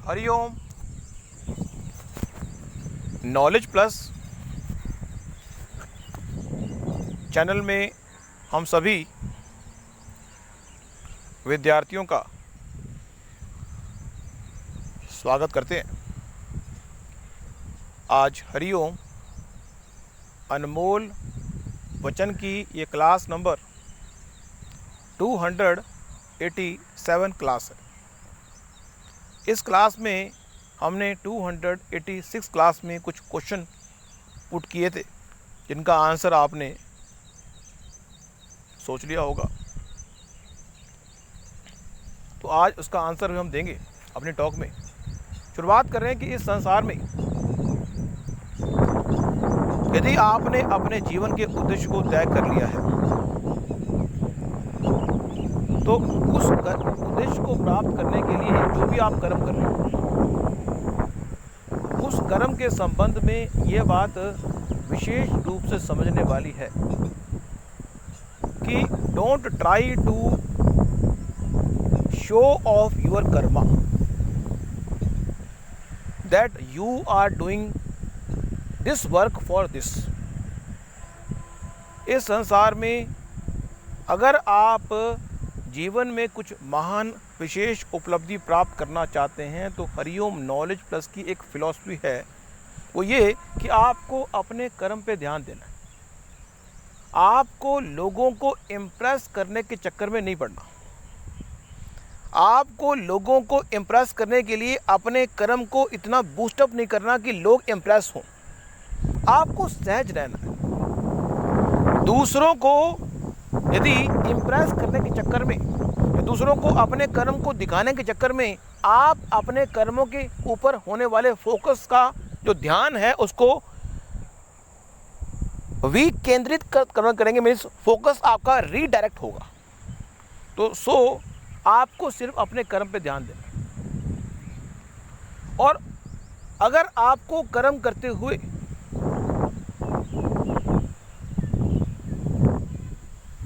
Hariom. Knowledge plus channel में हम सभी विद्यार्थियों का स्वागत करते हैं। आज हरिओम अनमोल वचन की ये क्लास नंबर 287 क्लास है। इस क्लास में हमने 286 क्लास में कुछ क्वेश्चन पुट किए थे जिनका आंसर आपने सोच लिया होगा। तो आज उसका आंसर भी हम देंगे अपने टॉक में। शुरुआत कर रहे हैं कि इस संसार में यदि आपने अपने जीवन के उद्देश्य को तय कर लिया है तो उस उद्देश्य को प्राप्त करने के लिए जो भी आप कर्म कर रहे हो उस कर्म के संबंध में ये बात विशेष रूप से समझने वाली है कि don't try to show off your karma that you are doing this work for this. इस संसार में अगर आप जीवन में कुछ महान विशेष उपलब्धि प्राप्त करना चाहते हैं तो हरिओम नॉलेज प्लस की एक फिलॉसफी है, वो ये कि आपको अपने कर्म पे ध्यान देना है। आपको लोगों को इम्प्रेस करने के चक्कर में नहीं पड़ना। आपको लोगों को इम्प्रेस करने के लिए अपने कर्म को इतना बूस्टअप नहीं करना कि लोग इम्प्रेस हों। आपको सहज रहना है। दूसरों को यदि इम्प्रेस करने के चक्कर में या दूसरों को अपने कर्म को दिखाने के चक्कर में आप अपने कर्मों के ऊपर होने वाले फोकस का जो ध्यान है उसको विकेंद्रित करेंगे, मीन्स फोकस आपका रीडायरेक्ट होगा। तो आपको सिर्फ अपने कर्म पे ध्यान देना है। और अगर आपको कर्म करते हुए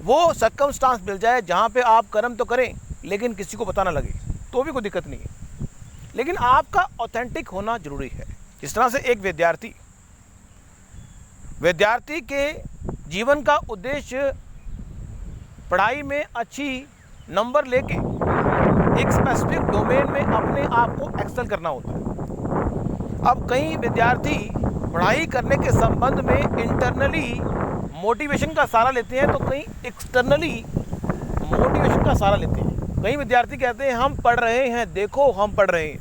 वो सर्कमस्टांस मिल जाए जहाँ पे आप कर्म तो करें लेकिन किसी को पता ना लगे तो भी कोई दिक्कत नहीं है, लेकिन आपका ऑथेंटिक होना जरूरी है। जिस तरह से एक विद्यार्थी के जीवन का उद्देश्य पढ़ाई में अच्छी नंबर लेके एक स्पेसिफिक डोमेन में अपने आप को एक्सेल करना होता है। अब कई विद्यार्थी पढ़ाई करने के संबंध में इंटरनली मोटिवेशन का सहारा लेते हैं तो कई एक्सटर्नली मोटिवेशन का सहारा लेते हैं। कई विद्यार्थी कहते हैं हम पढ़ रहे हैं, देखो हम पढ़ रहे हैं,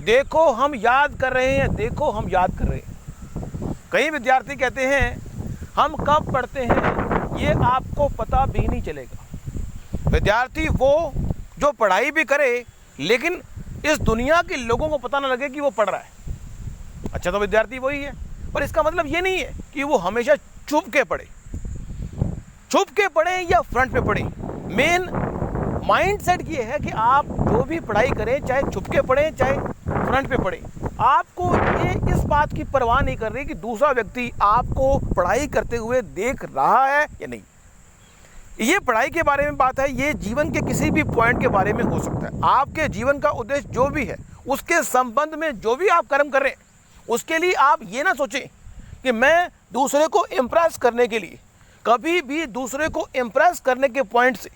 देखो हम याद कर रहे हैं, देखो हम याद कर रहे हैं। कई विद्यार्थी कहते हैं हम कब पढ़ते हैं ये आपको पता भी नहीं चलेगा। विद्यार्थी वो जो पढ़ाई भी करे लेकिन इस दुनिया के लोगों को पता ना लगे कि वो पढ़ रहा है। अच्छा, तो विद्यार्थी वही है, पर इसका मतलब ये नहीं है कि वो हमेशा छुप के पढ़े या फ्रंट पे पढ़े। मेन माइंडसेट ये है कि आप जो भी पढ़ाई करें, चाहे छुप के पढ़ें चाहे फ्रंट पे पढ़ें, आपको ये इस बात की परवाह नहीं कर रही कि दूसरा व्यक्ति आपको पढ़ाई करते हुए देख रहा है या नहीं। ये पढ़ाई के बारे में बात है, ये जीवन के किसी भी पॉइंट के बारे में हो सकता है। आपके जीवन का उद्देश्य जो भी है उसके संबंध में जो भी आप कर्म कर रहे हैं उसके लिए आप ये ना सोचें कि मैं दूसरे को इम्प्रेस करने के लिए, कभी भी दूसरे को इम्प्रेस करने के पॉइंट से,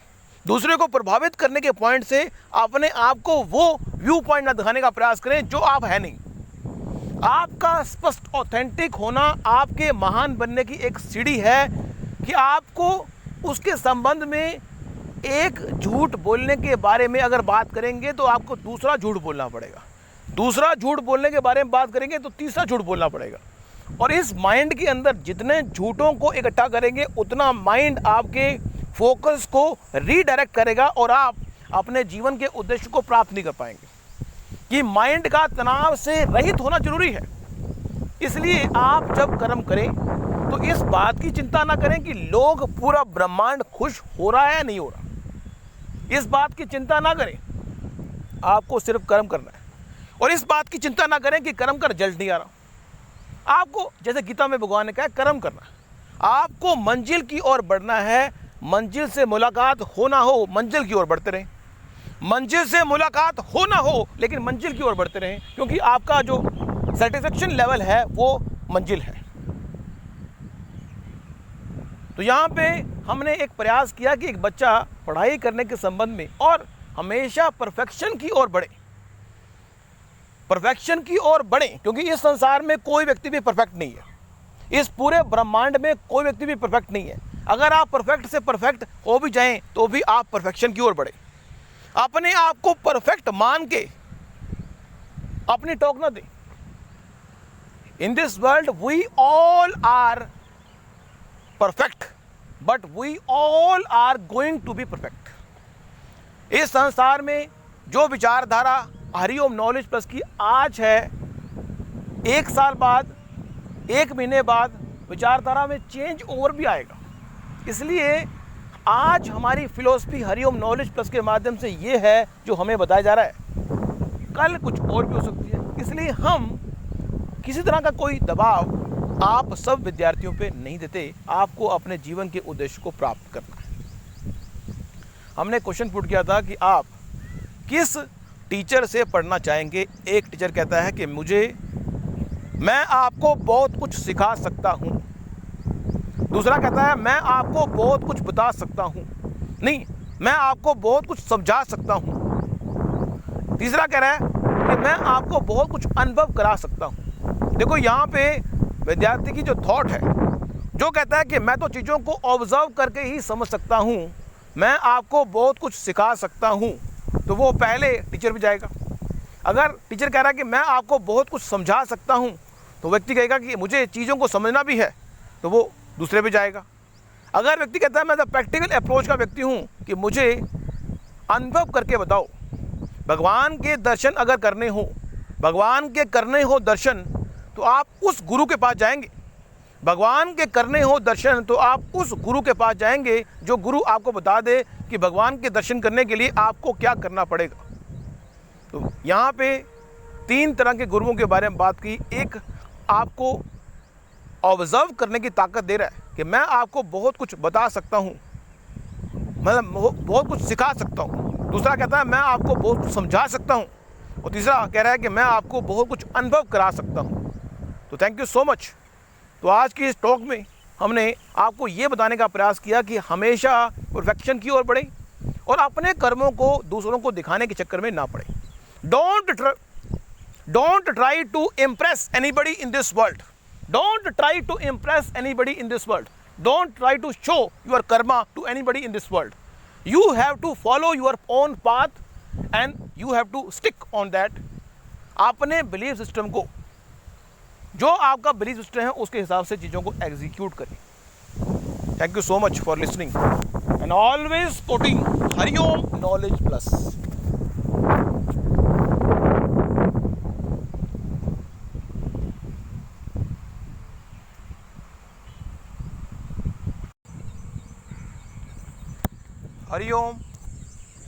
दूसरे को प्रभावित करने के पॉइंट से अपने आप को वो व्यू पॉइंट ना दिखाने का प्रयास करें जो आप है नहीं। आपका स्पष्ट ऑथेंटिक होना आपके महान बनने की एक सीढ़ी है कि आपको उसके संबंध में एक झूठ बोलने के बारे में अगर बात करेंगे तो आपको दूसरा झूठ बोलना पड़ेगा, दूसरा झूठ बोलने के बारे में बात करेंगे तो तीसरा झूठ बोलना पड़ेगा। और इस माइंड के अंदर जितने झूठों को इकट्ठा करेंगे उतना माइंड आपके फोकस को रीडायरेक्ट करेगा और आप अपने जीवन के उद्देश्य को प्राप्त नहीं कर पाएंगे। कि माइंड का तनाव से रहित होना जरूरी है। इसलिए आप जब कर्म करें तो इस बात की चिंता ना करें कि लोग, पूरा ब्रह्मांड खुश हो रहा है नहीं हो रहा। इस बात की चिंता ना करें, आपको सिर्फ कर्म करना है। और इस बात की चिंता ना करें कि कर्म का रिजल्ट नहीं आ रहा। आपको, जैसे गीता में भगवान ने कहा, कर्म करना है। आपको मंजिल की ओर बढ़ना है, मंजिल से मुलाकात हो ना हो, मंजिल की ओर बढ़ते रहें। मंजिल से मुलाकात हो ना हो, लेकिन मंजिल की ओर बढ़ते रहें, क्योंकि आपका जो सेटिस्फेक्शन लेवल है वो मंजिल है। तो यहाँ पे हमने एक प्रयास किया कि एक बच्चा पढ़ाई करने के संबंध में और हमेशा परफेक्शन की ओर बढ़े, परफेक्शन की ओर बढ़े, क्योंकि इस संसार में कोई व्यक्ति भी परफेक्ट नहीं है, इस पूरे ब्रह्मांड में कोई व्यक्ति भी परफेक्ट नहीं है। अगर आप परफेक्ट से परफेक्ट हो भी जाएं तो भी आप परफेक्शन की ओर बढ़े। अपने आप को परफेक्ट मान के अपनी टोक ना दें। In this world we all are perfect, but we all are going to be perfect. इस संसार में जो विचारधारा हरिओम नॉलेज प्लस की आज है, 1 साल बाद, 1 महीने बाद विचारधारा में चेंज और भी आएगा। इसलिए आज हमारी फिलॉसफी हरिओम नॉलेज प्लस के माध्यम से ये है जो हमें बताया जा रहा है, कल कुछ और भी हो सकती है। इसलिए हम किसी तरह का कोई दबाव आप सब विद्यार्थियों पे नहीं देते, आपको अपने जीवन के उद्देश्य को प्राप्त करना है। हमने क्वेश्चन पुट किया था कि आप किस टीचर से पढ़ना चाहेंगे। एक टीचर कहता है कि मैं आपको बहुत कुछ सिखा सकता हूँ। दूसरा कहता है मैं आपको बहुत कुछ बता सकता हूँ, नहीं मैं आपको बहुत कुछ समझा सकता हूँ। तीसरा कह रहा है कि मैं आपको बहुत कुछ अनुभव करा सकता हूँ। देखो यहाँ पे विद्यार्थी की जो थॉट है, जो कहता है कि मैं तो चीज़ों को ऑब्जर्व करके ही समझ सकता हूँ, मैं आपको बहुत कुछ सिखा सकता हूँ, तो वो पहले टीचर भी जाएगा। अगर टीचर कह रहा है कि मैं आपको बहुत कुछ समझा सकता हूँ, तो व्यक्ति कहेगा कि मुझे चीज़ों को समझना भी है, तो वो दूसरे पे जाएगा। अगर व्यक्ति कहता है मैं तो प्रैक्टिकल अप्रोच का व्यक्ति हूँ कि मुझे अनुभव करके बताओ, भगवान के दर्शन अगर करने हो, भगवान के करने हो दर्शन, तो आप उस गुरु के पास जाएंगे। भगवान के करने हो दर्शन तो आप उस गुरु के पास जाएंगे जो गुरु आपको बता दे कि भगवान के दर्शन करने के लिए आपको क्या करना पड़ेगा। तो यहाँ पे 3 तरह के गुरुओं के बारे में बात की। एक आपको ऑब्जर्व करने की ताकत दे रहा है कि मैं आपको बहुत कुछ बता सकता हूँ, मतलब बहुत कुछ सिखा सकता हूँ। दूसरा कहता है मैं आपको बहुत कुछ समझा सकता हूँ, और तीसरा कह रहा है कि मैं आपको बहुत कुछ अनुभव करा सकता हूँ। तो थैंक यू सो मच। तो आज की इस टॉक में हमने आपको ये बताने का प्रयास किया कि हमेशा परफेक्शन की ओर बढ़ें और अपने कर्मों को दूसरों को दिखाने के चक्कर में ना पड़े। Don't try to impress anybody in this world. Don't try to impress anybody in this world. Don't try to show your karma to anybody in this world. You have to follow your own path and you have to stick on that. अपने belief system को, जो आपका belief system है उसके हिसाब से चीज़ों को एग्जीक्यूट करें। Thank you so much for listening and always coating Hariom knowledge plus. Hariom.